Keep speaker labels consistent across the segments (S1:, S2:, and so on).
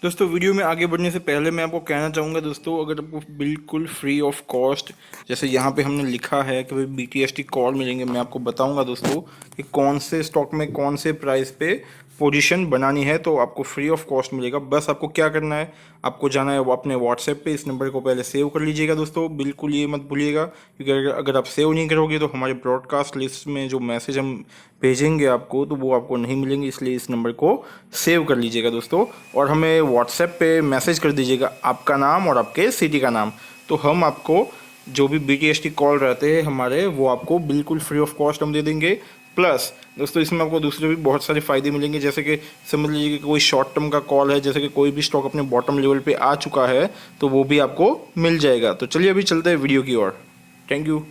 S1: दोस्तों वीडियो में आगे बढ़ने से पहले मैं आपको कहना चाहूँगा दोस्तों, अगर आपको बिल्कुल फ्री ऑफ कॉस्ट जैसे यहाँ पे हमने लिखा है कि भाई BTST कॉल मिलेंगे, मैं आपको बताऊँगा दोस्तों कि कौन से स्टॉक में कौन से प्राइस पे पोजीशन बनानी है, तो आपको फ्री ऑफ कॉस्ट मिलेगा। बस आपको क्या करना है, आपको जाना है वो अपने व्हाट्सएप पे, इस नंबर को पहले सेव कर लीजिएगा दोस्तों, बिल्कुल ये मत भूलिएगा, क्योंकि अगर आप सेव नहीं करोगे तो हमारे ब्रॉडकास्ट लिस्ट में जो मैसेज हम भेजेंगे आपको तो वो आपको नहीं मिलेंगे, इसलिए इस नंबर को सेव कर लीजिएगा दोस्तों। और हमें व्हाट्सएप पे मैसेज कर दीजिएगा आपका नाम और आपके सिटी का नाम, तो हम आपको जो भी BTST कॉल रहते हैं हमारे, वो आपको बिल्कुल फ्री ऑफ कॉस्ट हम दे देंगे। प्लस दोस्तों इसमें आपको दूसरे भी बहुत सारे फ़ायदे मिलेंगे, जैसे कि समझ लीजिए कि कोई शॉर्ट टर्म का कॉल है, जैसे कि कोई भी स्टॉक अपने बॉटम लेवल पे आ चुका है तो वो भी आपको मिल जाएगा। तो चलिए अभी चलते हैं वीडियो की ओर। Thank you.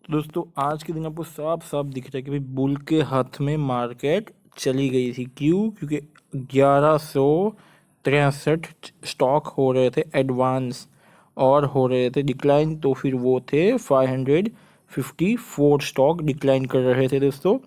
S1: दोस्तों आज के दिन आपको साफ साफ दिख रहा है कि भाई बुल के हाथ में मार्केट चली गई थी। क्यों? क्योंकि 1163 स्टॉक हो रहे थे एडवांस और हो रहे थे डिक्लाइन, तो फिर वो थे 554 स्टॉक डिक्लाइन कर रहे थे दोस्तों।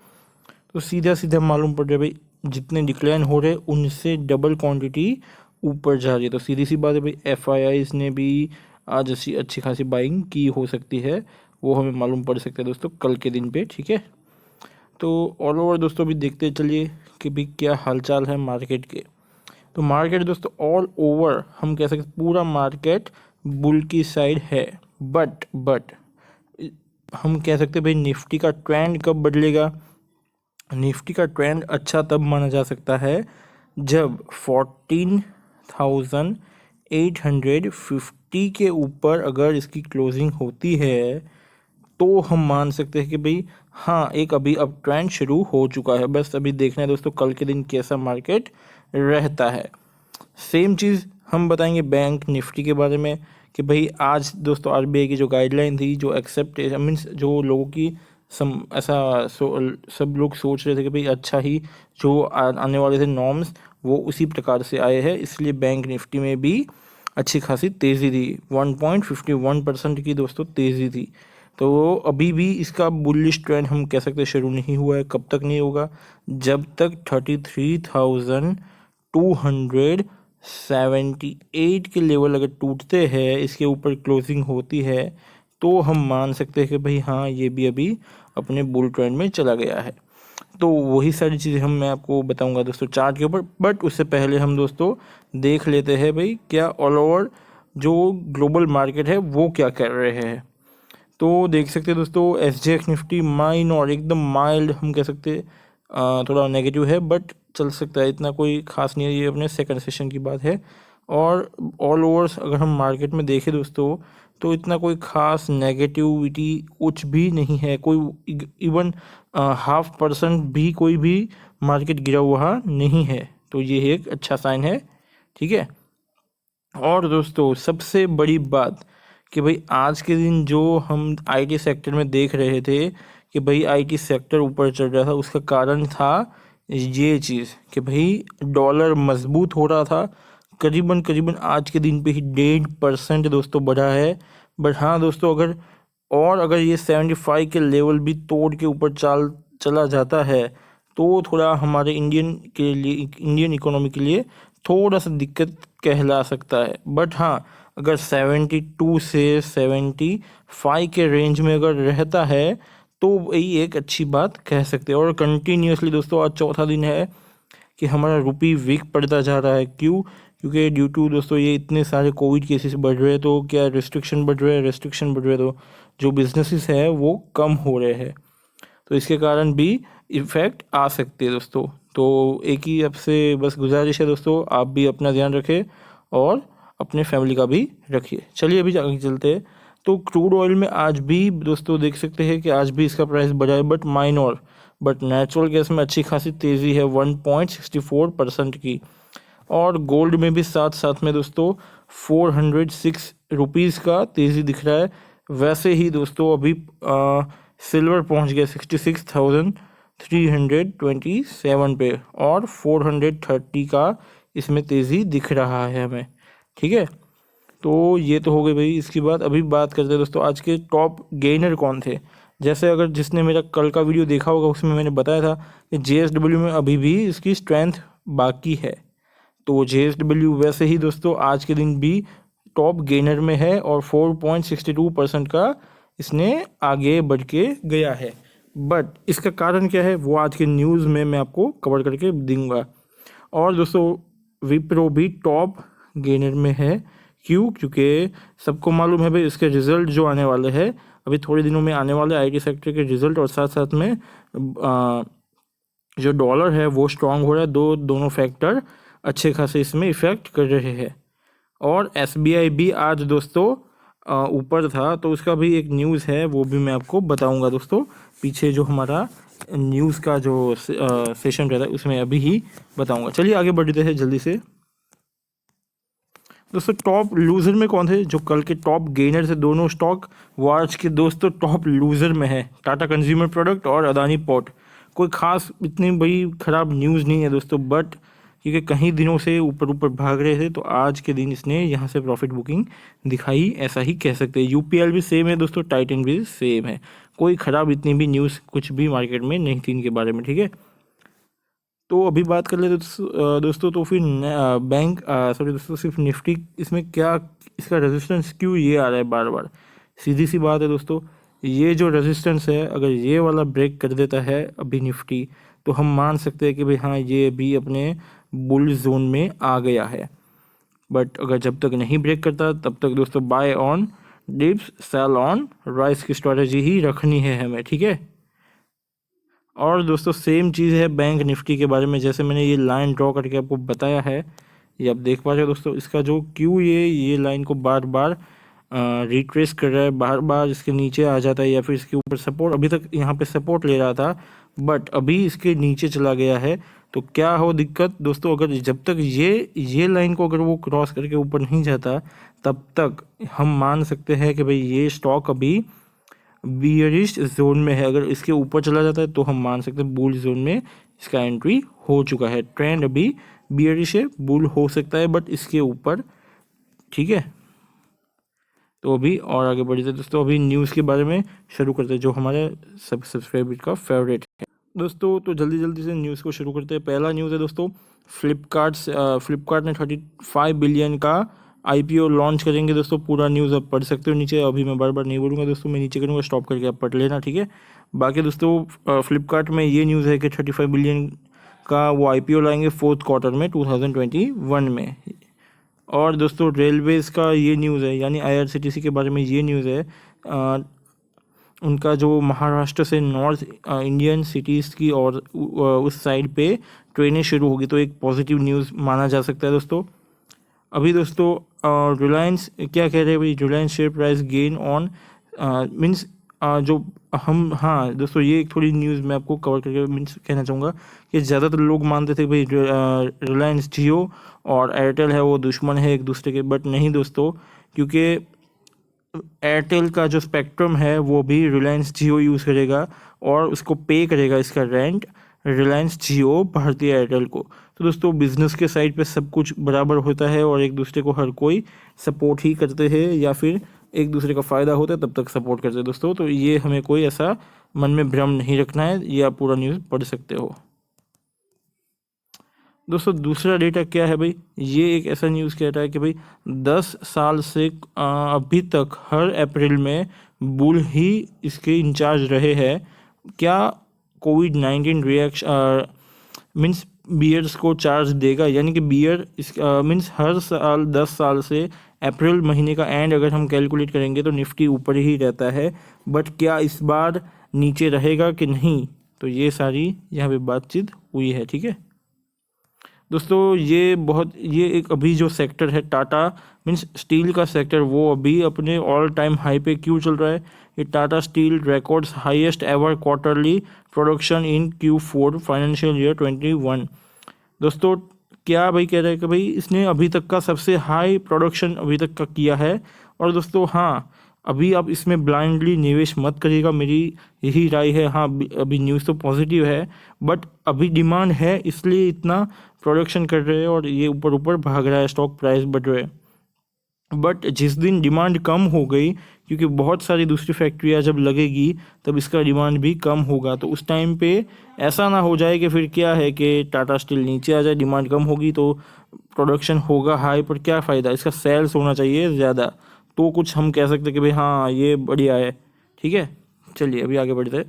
S1: तो सीधा सीधा मालूम पड़ रहा है भाई जितने डिक्लाइन हो रहे उनसे डबल क्वांटिटी ऊपर जा रही है। तो सीधी सी बात है भाई FIIs ने भी आज अच्छी खासी बाइंग की हो सकती है, वो हमें मालूम पड़ सकता है दोस्तों कल के दिन पे। ठीक है, तो ऑल ओवर दोस्तों भी देखते चलिए कि भाई क्या हालचाल है मार्केट के। तो मार्केट दोस्तों ऑल ओवर हम कह सकते पूरा मार्केट बुल की साइड है। बट हम कह सकते भाई निफ्टी का ट्रेंड कब बदलेगा। निफ्टी का ट्रेंड अच्छा तब माना जा सकता है जब 14,850 के ऊपर अगर इसकी क्लोजिंग होती है तो हम मान सकते हैं कि भाई हाँ एक अभी अब ट्रेंड शुरू हो चुका है। बस अभी देखना है दोस्तों कल के दिन कैसा मार्केट रहता है। सेम चीज़ हम बताएंगे बैंक निफ्टी के बारे में कि भाई आज दोस्तों RBI की जो गाइडलाइन थी, जो एक्सेप्ट मीन्स जो लोगों की सब लोग सोच रहे थे कि भाई अच्छा ही जो आने वाले थे नॉर्म्स वो उसी प्रकार से आए हैं, इसलिए बैंक निफ्टी में भी अच्छी खासी तेज़ी थी। 1.51% की दोस्तों तेज़ी थी। तो अभी भी इसका बुलिश ट्रेंड हम कह सकते हैं शुरू नहीं हुआ है। कब तक नहीं होगा? जब तक 33,278 के लेवल अगर टूटते हैं, इसके ऊपर क्लोजिंग होती है, तो हम मान सकते हैं कि भाई हाँ ये भी अभी अपने बुल ट्रेंड में चला गया है। तो वही सारी चीज़ें मैं आपको बताऊंगा दोस्तों चार्ट के ऊपर। बट उससे पहले हम दोस्तों देख लेते हैं भाई क्या ऑल ओवर जो ग्लोबल मार्केट है वो क्या कर रहे हैं। तो देख सकते हैं दोस्तों SGX निफ्टी माइन और एकदम माइल्ड हम कह सकते हैं, थोड़ा नेगेटिव है, बट चल सकता है, इतना कोई खास नहीं है, ये अपने सेकंड सेशन की बात है। और ऑल ओवर्स अगर हम मार्केट में देखें दोस्तों तो इतना कोई खास नेगेटिविटी कुछ भी नहीं है। कोई इवन 0.5% भी कोई भी मार्केट गिरा हुआ नहीं है, तो ये एक अच्छा साइन है। ठीक है, और दोस्तों सबसे बड़ी बात कि भाई आज के दिन जो हम IT सेक्टर में देख रहे थे कि भाई IT सेक्टर ऊपर चल रहा था, उसका कारण था ये चीज़ कि भाई डॉलर मजबूत हो रहा था। करीबन करीबन आज के दिन पे ही 1.5% दोस्तों बढ़ा है। बट हाँ दोस्तों अगर ये 75 के लेवल भी तोड़ के ऊपर चला जाता है तो थोड़ा हमारे इंडियन इकोनॉमी के लिए थोड़ा सा दिक्कत कहला सकता है। बट हाँ अगर 72 से 75 के रेंज में अगर रहता है तो वही एक अच्छी बात कह सकते हैं। और कंटिन्यूसली दोस्तों आज चौथा दिन है कि हमारा रुपी वीक पड़ता जा रहा है। क्यों? क्योंकि ड्यू टू दोस्तों ये इतने सारे कोविड केसेस बढ़ रहे हैं, तो क्या रिस्ट्रिक्शन बढ़ रहे हैं तो जो बिजनेसेस है वो कम हो रहे हैं, तो इसके कारण भी इफ़ेक्ट आ सकते हैं दोस्तों। तो एक ही आपसे बस गुजारिश है दोस्तों, आप भी अपना ध्यान रखें और अपने फैमिली का भी रखिए। चलिए अभी आगे चलते हैं। तो क्रूड ऑयल में आज भी दोस्तों देख सकते हैं कि आज भी इसका प्राइस बढ़ा है, but minor. But natural gas में अच्छी खासी तेज़ी है 1.64% की। और गोल्ड में भी साथ साथ में दोस्तों 406 रुपीज़ का तेज़ी दिख रहा है। वैसे ही दोस्तों अभी सिल्वर पहुंच गया 66,327 पे और 430 का इसमें तेज़ी दिख रहा है हमें। ठीक है, तो ये तो हो गई भाई। इसके बाद अभी बात करते हैं दोस्तों आज के टॉप गेनर कौन थे। जैसे अगर जिसने मेरा कल का वीडियो देखा होगा उसमें मैंने बताया था कि JSW में अभी भी इसकी स्ट्रेंथ बाकी है। तो JSW वैसे ही दोस्तों आज के दिन भी टॉप गेनर में है और 4.62% का इसने आगे बढ़ के गया है। बट इसका कारण क्या है वो आज के न्यूज़ में मैं आपको कवर करके दूंगा। और दोस्तों विप्रो भी टॉप गेनर में है। क्यों? क्योंकि सबको मालूम है भाई इसके रिजल्ट जो आने वाले हैं अभी थोड़े दिनों में आने वाले IT सेक्टर के रिजल्ट, और साथ साथ में जो डॉलर है वो स्ट्रांग हो रहा है। दोनों फैक्टर अच्छे खासे इसमें इफ़ेक्ट कर रहे हैं। और SBI भी आज दोस्तों ऊपर था, तो उसका भी एक न्यूज़ है वो भी मैं आपको बताऊंगा दोस्तों। पीछे जो हमारा न्यूज़ का जो सेशन रहता है उसमें अभी ही बताऊंगा। चलिए आगे बढ़ते हैं जल्दी से। दोस्तों टॉप लूज़र में कौन थे? जो कल के टॉप गेनर थे दोनों स्टॉक वो आज के दोस्तों टॉप लूज़र में है, टाटा कंज्यूमर प्रोडक्ट और अदानी पोर्ट। कोई ख़ास इतनी बड़ी ख़राब न्यूज़ नहीं है दोस्तों, बट क्योंकि कहीं दिनों से ऊपर ऊपर भाग रहे थे तो आज के दिन इसने यहाँ से प्रॉफिट बुकिंग दिखाई, ऐसा ही कह सकते हैं। UPL भी सेम है दोस्तों, टाइटन भी सेम है। कोई ख़राब इतनी भी न्यूज़ कुछ भी मार्केट में नहीं थी इनके बारे में, ठीक है। तो अभी बात कर लेते दोस्तों तो फिर बैंक सॉरी दोस्तों सिर्फ निफ्टी इसमें क्या इसका रेजिस्टेंस क्यों ये आ रहा है बार बार? सीधी सी बात है दोस्तों, ये जो रेजिस्टेंस है अगर ये वाला ब्रेक कर देता है अभी निफ्टी, तो हम मान सकते हैं कि भाई हाँ ये भी अपने बुल जोन में आ गया है। बट अगर जब तक नहीं ब्रेक करता तब तक दोस्तों buy on dips sell on rise की स्ट्रैटेजी ही रखनी है हमें, ठीक है। और दोस्तों सेम चीज़ है बैंक निफ्टी के बारे में, जैसे मैंने ये लाइन ड्रॉ करके आपको बताया है, ये आप देख पा रहे हो दोस्तों। इसका जो क्यों ये लाइन को बार बार रिट्रेस कर रहा है, बार बार इसके नीचे आ जाता है या फिर इसके ऊपर सपोर्ट, अभी तक यहाँ पे सपोर्ट ले रहा था बट अभी इसके नीचे चला गया है। तो क्या हो दिक्कत दोस्तों, अगर जब तक ये लाइन को अगर वो क्रॉस करके ऊपर नहीं जाता तब तक हम मान सकते हैं कि भाई ये स्टॉक अभी बियरिश जोन में है। अगर इसके ऊपर चला जाता है तो हम मान सकते हैं बुल जोन में इसका एंट्री हो चुका है। ट्रेंड अभी बियरिश है, बुल हो सकता है बट इसके ऊपर, ठीक है। तो अभी और आगे बढ़ते हैं दोस्तों, अभी न्यूज़ के बारे में शुरू करते हैं जो हमारे सब्सक्राइबर का फेवरेट है दोस्तों। तो जल्दी जल्दी से न्यूज़ को शुरू करते हैं। पहला न्यूज़ है दोस्तों फ्लिपकार्ट ने 35 बिलियन का IPO लॉन्च करेंगे दोस्तों। पूरा न्यूज़ आप पढ़ सकते हो नीचे, अभी मैं बार बार नहीं बोलूँगा दोस्तों, मैं नीचे करूँगा, स्टॉप करके आप पढ़ लेना, ठीक है। बाकी दोस्तों फ्लिपकार्ट में ये न्यूज़ है कि 35 बिलियन का वो IPO लाएंगे 4th क्वार्टर में 2021 में। और दोस्तों रेलवेज़ का ये न्यूज़ है, यानी IRCTC के बारे में ये न्यूज़ है। उनका जो महाराष्ट्र से नॉर्थ इंडियन सिटीज़ की और उस साइड पे ट्रेनें शुरू होगी, तो एक पॉजिटिव न्यूज़ माना जा सकता है दोस्तों। अभी दोस्तों रिलायंस क्या कह रहे हैं भाई, Reliance share price gain on means जो हम, हाँ दोस्तों ये एक थोड़ी न्यूज़ मैं आपको कवर करके मीन्स कहना चाहूँगा कि ज़्यादातर लोग मानते थे भाई रिलायंस जियो और एयरटेल है वो दुश्मन है एक दूसरे के, बट नहीं दोस्तों, क्योंकि एयरटेल का जो स्पेक्ट्रम है वो भी रिलायंस जियो यूज़ करेगा और उसको पे करेगा इसका रेंट रिलायंस जियो भारतीय एयरटेल को। तो दोस्तों बिज़नेस के साइड पे सब कुछ बराबर होता है और एक दूसरे को हर कोई सपोर्ट ही करते हैं या फिर एक दूसरे का फ़ायदा होता है तब तक सपोर्ट करते हैं दोस्तों। तो ये हमें कोई ऐसा मन में भ्रम नहीं रखना है, ये आप पूरा न्यूज़ पढ़ सकते हो दोस्तों। दूसरा डेटा क्या है भाई, ये एक ऐसा न्यूज़ कहता है कि भाई 10 साल से अभी तक हर अप्रैल में बुल ही इसके इंचार्ज रहे हैं। क्या कोविड-19 रिएक्शन मीन्स बियर्स को चार्ज देगा, यानी कि बियर इस मीन्स हर साल 10 साल से अप्रैल महीने का एंड अगर हम कैलकुलेट करेंगे तो निफ्टी ऊपर ही रहता है, बट क्या इस बार नीचे रहेगा कि नहीं, तो ये सारी यहाँ पे बातचीत हुई है, ठीक है दोस्तों। ये एक अभी जो सेक्टर है टाटा मीन्स स्टील का सेक्टर, वो अभी अपने ऑल टाइम हाई पे क्यों चल रहा है? ये Tata steel records highest ever quarterly production in Q4 financial year 21 दोस्तों। क्या भाई कह रहे हैं कि भाई इसने अभी तक का सबसे हाई प्रोडक्शन अभी तक का किया है। और दोस्तों हाँ, अभी आप इसमें ब्लाइंडली निवेश मत करिएगा, मेरी यही राय है। हाँ अभी न्यूज़ तो पॉजिटिव है बट अभी डिमांड है इसलिए इतना प्रोडक्शन कर रहे हैं और ये ऊपर ऊपर भाग रहा है, स्टॉक प्राइस बढ़ रहे हैं। बट जिस दिन डिमांड कम हो गई, क्योंकि बहुत सारी दूसरी फैक्ट्रियाँ जब लगेगी तब इसका डिमांड भी कम होगा, तो उस टाइम पे ऐसा ना हो जाए कि फिर क्या है कि टाटा स्टील नीचे आ जाए, डिमांड कम होगी तो प्रोडक्शन होगा हाई पर क्या फ़ायदा, इसका सेल्स होना चाहिए ज़्यादा, तो कुछ हम कह सकते हैं कि भाई हाँ ये बढ़िया है। ठीक है, चलिए अभी आगे बढ़ते हैं।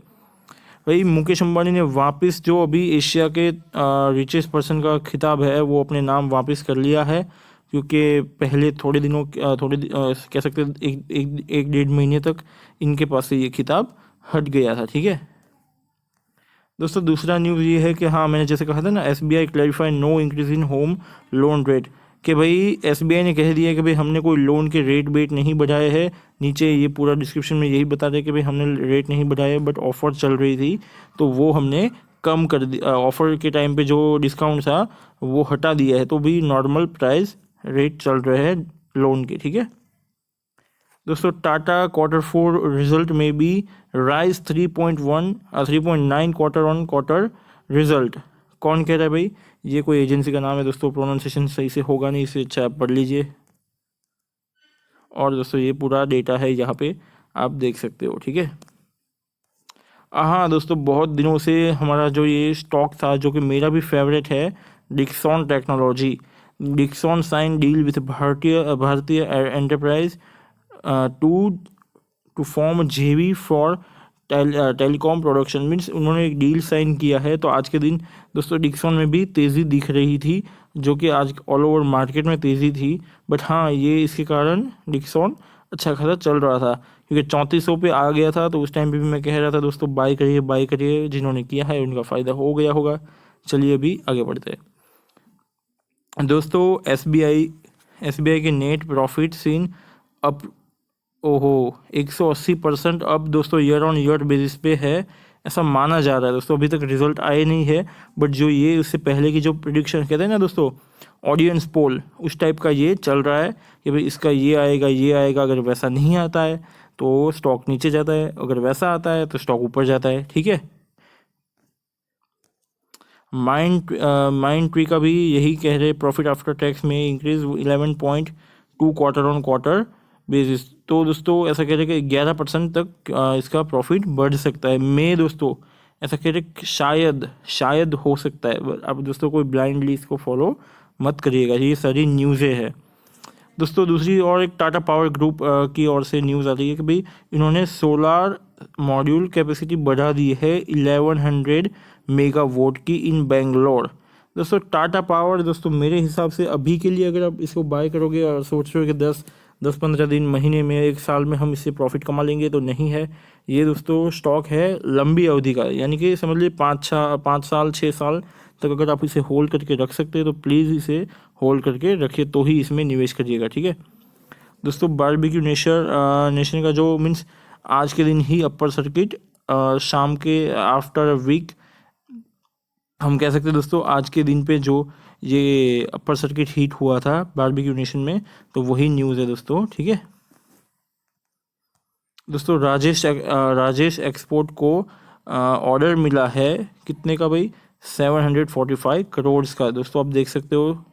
S1: भाई मुकेश अंबानी ने वापस जो अभी एशिया के रिचेस्ट पर्सन का खिताब है वो अपने नाम वापस कर लिया है, क्योंकि पहले थोड़े दिनों कह सकते हैं एक डेढ़ महीने तक इनके पास से ये खिताब हट गया था। ठीक है दोस्तों, दूसरा न्यूज़ ये है कि हाँ मैंने जैसे कहा था ना, SBI clarify no increase in home loan rate, कि भाई SBI ने कह दिया कि भाई हमने कोई लोन के रेट वेट नहीं बढ़ाए हैं। नीचे ये पूरा डिस्क्रिप्शन में यही बता दें कि भाई हमने रेट नहीं बढ़ाए, बट ऑफ़र चल रही थी तो वो हमने कम कर दिया, ऑफ़र के टाइम पे जो डिस्काउंट था वो हटा दिया है, तो भी नॉर्मल प्राइस रेट चल रहे हैं लोन के। ठीक है दोस्तों, टाटा Q4 रिजल्ट में भी rise 3.9 quarter on quarter result. कौन कह रहा है भाई, ये कोई एजेंसी का नाम है दोस्तों, प्रोनाउंसिएशन सही से होगा नहीं, इससे अच्छा आप पढ़ लीजिए। और दोस्तों ये पूरा डेटा है यहाँ पे आप देख सकते हो। ठीक है हाँ दोस्तों, बहुत दिनों से हमारा जो ये स्टॉक था जो कि मेरा भी फेवरेट है, Dixon Technology. Dixon sign deal with Bharatiya enterprise to to form JV for telecom production, means उन्होंने एक डील साइन किया है। तो आज के दिन दोस्तों डिक्सॉन में भी तेज़ी दिख रही थी, जो कि आज ऑल ओवर मार्केट में तेज़ी थी, बट हाँ ये इसके कारण डिक्सॉन अच्छा खासा चल रहा था, क्योंकि 3400 पे आ गया था। तो उस टाइम पे भी मैं कह रहा था दोस्तों बाय करिए, जिन्होंने किया है उनका फ़ायदा हो गया होगा। चलिए अभी आगे बढ़ते हैं दोस्तों। SBI के नेट प्रॉफिट सीन अप, ओहो 180% अब दोस्तों ईयर ऑन ईयर बेसिस पे है, ऐसा माना जा रहा है दोस्तों। अभी तक रिजल्ट आए नहीं है, बट जो ये उससे पहले की जो प्रिडिक्शन कहते हैं ना दोस्तों, ऑडियंस पोल, उस टाइप का ये चल रहा है कि भाई इसका ये आएगा। अगर वैसा नहीं आता है तो स्टॉक नीचे जाता है, अगर वैसा आता है तो स्टॉक ऊपर जाता है। ठीक है, माइंड ट्री का भी यही कह रहे, प्रॉफिट आफ्टर टैक्स में increase 11.2 quarter on quarter basis. तो दोस्तों ऐसा कह रहे कि 11% तक इसका प्रॉफिट बढ़ सकता है। मैं दोस्तों ऐसा कह रहे शायद हो सकता है। अब दोस्तों कोई ब्लाइंडली इसको फॉलो मत करिएगा, ये सारी न्यूज़ें हैं दोस्तों। दूसरी और एक टाटा पावर ग्रुप की ओर से न्यूज़ आ रही है कि भाई इन्होंने सोलार मॉड्यूल कैपेसिटी बढ़ा दी है 1100 मेगावाट की इन बेंगलोर। दोस्तों टाटा पावर दोस्तों मेरे हिसाब से अभी के लिए अगर आप इसको बाय करोगे और सोच रहे हो कि 10-15 दिन, महीने में, एक साल में हम इससे प्रॉफिट कमा लेंगे, तो नहीं है। ये दोस्तों स्टॉक है लंबी अवधि का, यानी कि समझ लीजिए 5 साल 6 साल तक अगर आप इसे होल्ड करके रख सकते हैं तो प्लीज़ इसे होल्ड करके रखिए, तो ही इसमें निवेश करिएगा। ठीक है दोस्तों, बारबेक्यू नेशन का जो मीन्स आज के दिन ही अपर सर्किट, शाम के आफ्टर अ वीक हम कह सकते हैं दोस्तों, आज के दिन पे जो ये अपर सर्किट हीट हुआ था बारबेक्यू नेशन में, तो वही न्यूज़ है दोस्तों। ठीक है दोस्तों, राजेश एक्सपोर्ट को ऑर्डर मिला है कितने का भाई, 745 करोड़ का। दोस्तों आप देख सकते हो,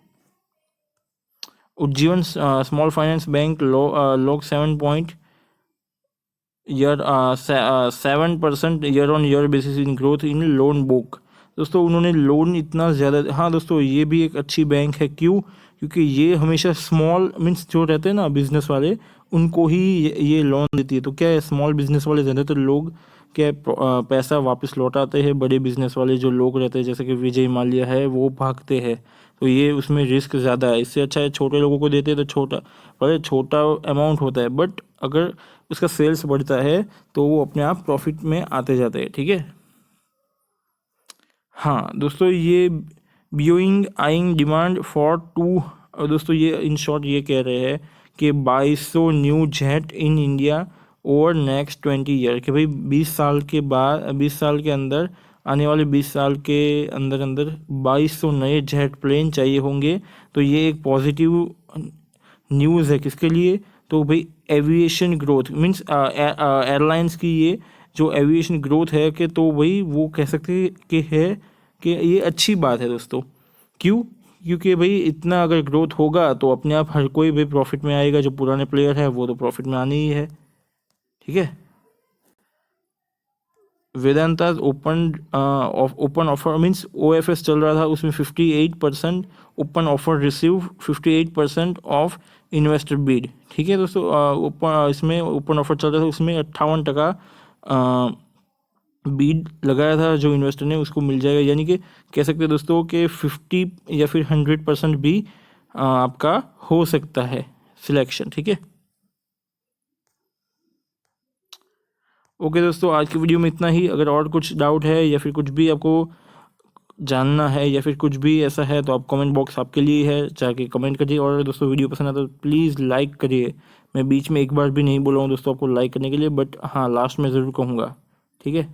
S1: उज्जीवन स्मॉल फाइनेंस बैंक लोग 7% year on year basis in growth in loan book. दोस्तों उन्होंने लोन इतना ज़्यादा, हाँ दोस्तों ये भी एक अच्छी बैंक है। क्यों? क्योंकि ये हमेशा स्मॉल मीन्स जो रहते हैं ना बिजनेस वाले, उनको ही ये लोन देती है। तो क्या है, स्मॉल बिजनेस वाले ज़्यादातर लोग क्या पैसा वापस लौटाते हैं, बड़े बिजनेस वाले जो लोग रहते हैं जैसे कि विजय माल्या है वो भागते हैं। तो ये उसमें रिस्क ज़्यादा है, इससे अच्छा है छोटे लोगों को देते हैं तो छोटा अमाउंट होता है, बट अगर उसका सेल्स बढ़ता है तो वो अपने आप प्रॉफिट में आते जाते हैं। ठीक है हाँ दोस्तों, ये व्यूइंग आइंग डिमांड फॉर दोस्तों ये इन शॉर्ट ये कह रहे हैं कि 2200 new jet in India over next 20 year, कि भाई 20 साल के अंदर, आने वाले 20 साल के अंदर 2200 नए जेट प्लेन चाहिए होंगे। तो ये एक पॉजिटिव न्यूज़ है किसके लिए, तो भाई एविएशन ग्रोथ मीन्स एयरलाइंस की ये जो एविएशन ग्रोथ है, कि तो भाई वो कह सकते हैं कि है कि ये अच्छी बात है दोस्तों। क्यों? क्योंकि भाई इतना अगर ग्रोथ होगा तो अपने आप हर कोई भी प्रॉफिट में आएगा, जो पुराने प्लेयर है वो तो प्रॉफिट में आने ही है। ठीक है। Vedanta open offer means OFS चल रहा था, उसमें 58% open offer receive, 58% of investor Beed. ठीक है दोस्तों, ओपन इसमें ओपन ऑफर चल रहा था, उसमें 58% बीड लगाया था, जो इन्वेस्टर ने उसको मिल जाएगा। यानी कि कह सकते हैं दोस्तों कि 50 या फिर 100% भी आपका हो सकता है सिलेक्शन। ठीक है। ओके दोस्तों, आज की वीडियो में इतना ही। अगर और कुछ डाउट है या फिर कुछ भी आपको जानना है या फिर कुछ भी ऐसा है तो आप कमेंट बॉक्स आपके लिए है, जाके कमेंट करिए। और दोस्तों वीडियो पसंद आता तो प्लीज़ लाइक करिए। मैं बीच में एक बार भी नहीं बोला हूँ दोस्तों आपको लाइक करने के लिए, बट हाँ लास्ट में ज़रूर कहूँगा। ठीक है।